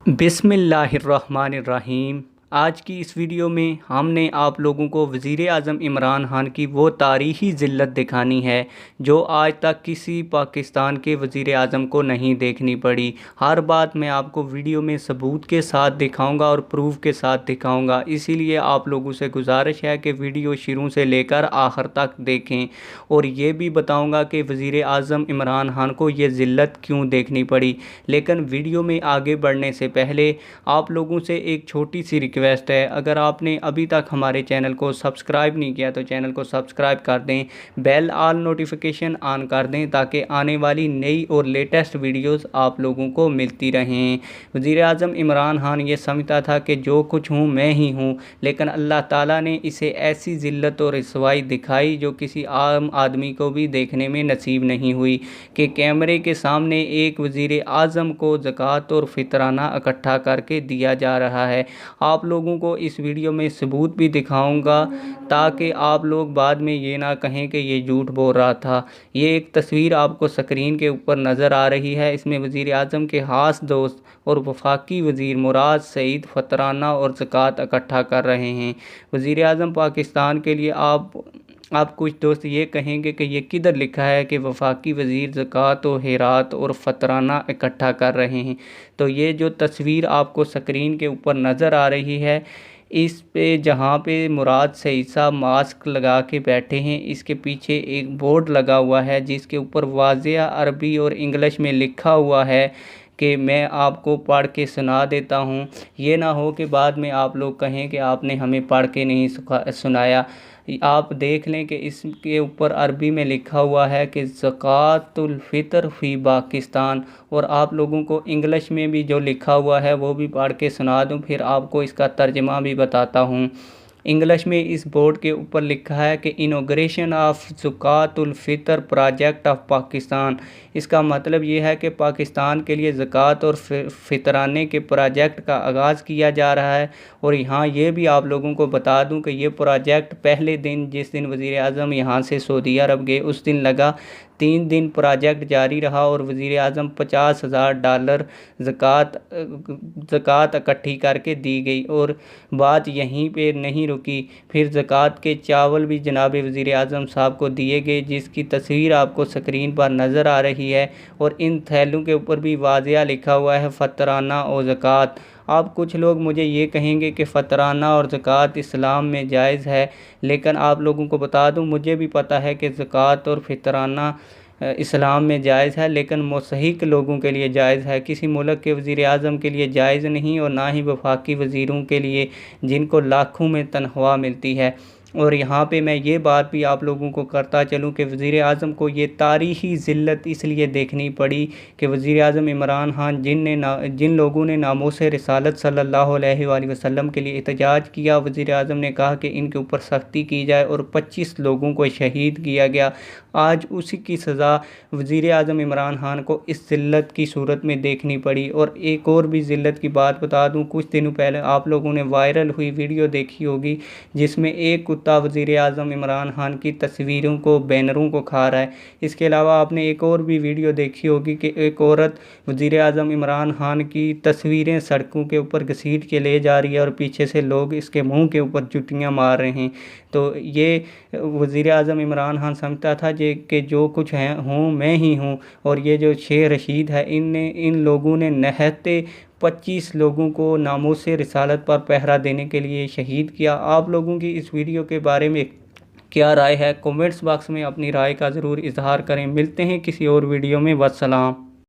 बिस्मिल्लाहिर्रहमानिर्रहीम। आज की इस वीडियो में हमने आप लोगों को वज़ीर आज़म इमरान खान की वो तारीख़ी ज़िल्लत दिखानी है जो आज तक किसी पाकिस्तान के वज़ीर आज़म को नहीं देखनी पड़ी। हर बात मैं आपको वीडियो में सबूत के साथ दिखाऊंगा और प्रूफ के साथ दिखाऊंगा, इसीलिए आप लोगों से गुजारिश है कि वीडियो शुरू से लेकर आखिर तक देखें। और ये भी बताऊंगा कि वज़ीर आज़म इमरान खान को ये ज़िल्लत क्यों देखनी पड़ी। लेकिन वीडियो में आगे बढ़ने से पहले आप लोगों से एक छोटी सी रिक्वेस्ट है, अगर आपने अभी तक हमारे चैनल को सब्सक्राइब नहीं किया तो चैनल को सब्सक्राइब कर दें, बेल आल नोटिफिकेशन ऑन कर दें ताकि आने वाली नई और लेटेस्ट वीडियोस आप लोगों को मिलती रहें। वज़ीर आज़म इमरान खान ये समझता था कि जो कुछ हूँ मैं ही हूँ, लेकिन अल्लाह ताला ने इसे ऐसी ज़िल्लत और रसवाई दिखाई जो किसी आम आदमी को भी देखने में नसीब नहीं हुई कि कैमरे के सामने एक वज़ीर आज़म को ज़कात और फ़ितराना इकट्ठा करके दिया जा रहा है। आप लोगों को इस वीडियो में सबूत भी दिखाऊंगा ताकि आप लोग बाद में ये ना कहें कि ये झूठ बोल रहा था। ये एक तस्वीर आपको स्क्रीन के ऊपर नज़र आ रही है। इसमें वज़ीर आज़म के ख़ास दोस्त और वफाकी वज़ीर मुराद सईद फ़तराना और ज़कात इकट्ठा कर रहे हैं। वज़ीर आज़म पाकिस्तान के लिए आप कुछ दोस्त ये कहेंगे कि ये किधर लिखा है कि वफाकी वज़ीर ज़कात और हेरात और फ़तराना इकट्ठा कर रहे हैं। तो ये जो तस्वीर आपको स्क्रीन के ऊपर नज़र आ रही है, इस पे जहाँ पे मुराद सईद साहब मास्क लगा के बैठे हैं, इसके पीछे एक बोर्ड लगा हुआ है जिसके ऊपर वाज़ेह अरबी और इंग्लिश में लिखा हुआ है कि मैं आपको पढ़ के सुना देता हूँ। ये ना हो कि बाद में आप लोग कहें कि आपने हमें पढ़ के नहीं सुनाया। आप देख लें कि इसके ऊपर अरबी में लिखा हुआ है कि ज़कातुल फ़ितर फ़ी पाकिस्तान, और आप लोगों को इंग्लिश में भी जो लिखा हुआ है वो भी पढ़ के सुना दूँ, फिर आपको इसका तर्जमा भी बताता हूँ। इंग्लिश में इस बोर्ड के ऊपर लिखा है कि इनॉग्रेशन ऑफ ज़कातुल फ़ितर प्रोजेक्ट ऑफ पाकिस्तान। इसका मतलब ये है कि पाकिस्तान के लिए ज़कात और फ़ितराने के प्रोजेक्ट का आगाज़ किया जा रहा है। और यहाँ ये भी आप लोगों को बता दूं कि ये प्रोजेक्ट पहले दिन जिस दिन वज़ीर आज़म यहाँ से सऊदी अरब गए उस दिन लगा, 3 दिन प्रोजेक्ट जारी रहा और वज़ीर आज़म $50,000 ज़कात इकट्ठी करके दी गई। और बात यहीं पे नहीं रुकी, फिर ज़कात के चावल भी जनाब वज़ीर आज़म साहब को दिए गए जिसकी तस्वीर आपको स्क्रीन पर नज़र आ रही है। और इन थैलों के ऊपर भी वाज़ेह लिखा हुआ है फ़तराना और ज़कात। आप कुछ लोग मुझे ये कहेंगे कि फ़तराना और ज़कात इस्लाम में जायज़ है, लेकिन आप लोगों को बता दूं मुझे भी पता है कि ज़कात और फ़ितराना इस्लाम में जायज़ है, लेकिन मुस्तहिक़ लोगों के लिए जायज़ है। किसी मुल्क के वज़ीर आज़म के लिए जायज़ नहीं, और ना ही वफाकी वज़ीरों के लिए जिनको लाखों में तनख्वाह मिलती है। और यहाँ पे मैं ये बात भी आप लोगों को करता चलूँ कि वज़ीर आज़म को ये तारीख़ी ज़िल्लत इसलिए देखनी पड़ी कि वज़ीर आज़म इमरान खान जिन लोगों ने नामूस रिसालत सल्लल्लाहु अलैहि वसल्लम के लिए एहतजाज किया, वज़ीर आज़म ने कहा कि इनके ऊपर सख्ती की जाए और 25 लोगों को शहीद किया गया। आज उसी की सज़ा वज़ीर आज़म इमरान खान को इस ज़िल्लत की सूरत में देखनी पड़ी। और एक और भी ज़िल्लत की बात बता दूँ, कुछ दिनों पहले आप लोगों ने वायरल हुई वीडियो देखी होगी जिसमें एक कुत्ता वज़ीर आज़म इमरान खान की तस्वीरों को, बैनरों को खा रहा है। इसके अलावा आपने एक और भी वीडियो देखी होगी कि एक औरत वज़ीर आज़म इमरान खान की तस्वीरें सड़कों के ऊपर घसीट के ले जा रही है और पीछे से लोग इसके मुंह के ऊपर जुटियाँ मार रहे हैं। तो ये वज़ीर आज़म इमरान खान समझता था कि जो कुछ है हूँ मैं ही हूँ। और ये जो शेख रशीद है, इन लोगों ने नहते 25 लोगों को नामूस रिसालत पर पहरा देने के लिए शहीद किया। आप लोगों की इस वीडियो के बारे में क्या राय है, कमेंट्स बॉक्स में अपनी राय का ज़रूर इजहार करें। मिलते हैं किसी और वीडियो में। वस्सलाम।